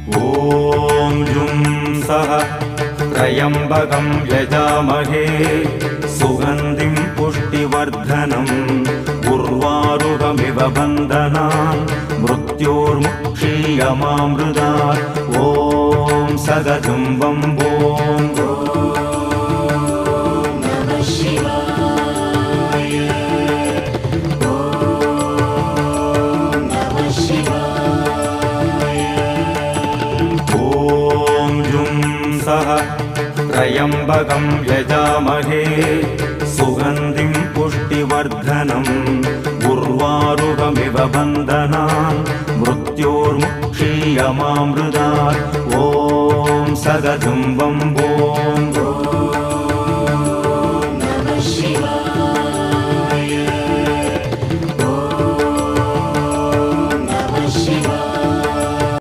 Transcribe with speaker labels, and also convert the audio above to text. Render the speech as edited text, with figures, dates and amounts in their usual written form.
Speaker 1: ॐ जुं सः त्र्यम्बकं यजामहे सुगन्धिं पुष्टिवर्धनम् उर्वारुकमिव बन्धनान् मृत्योर्मुक्षीयमामृतात् ॐ सदजुं वम्बों त्र्यम्बकं यजामहे सुगन्धिं पुष्टिवर्धनम् उर्वारुकमिव बन्धनान् मृत्योर्मुक्षीयमामृतात् ॐ सदजुं वम्बों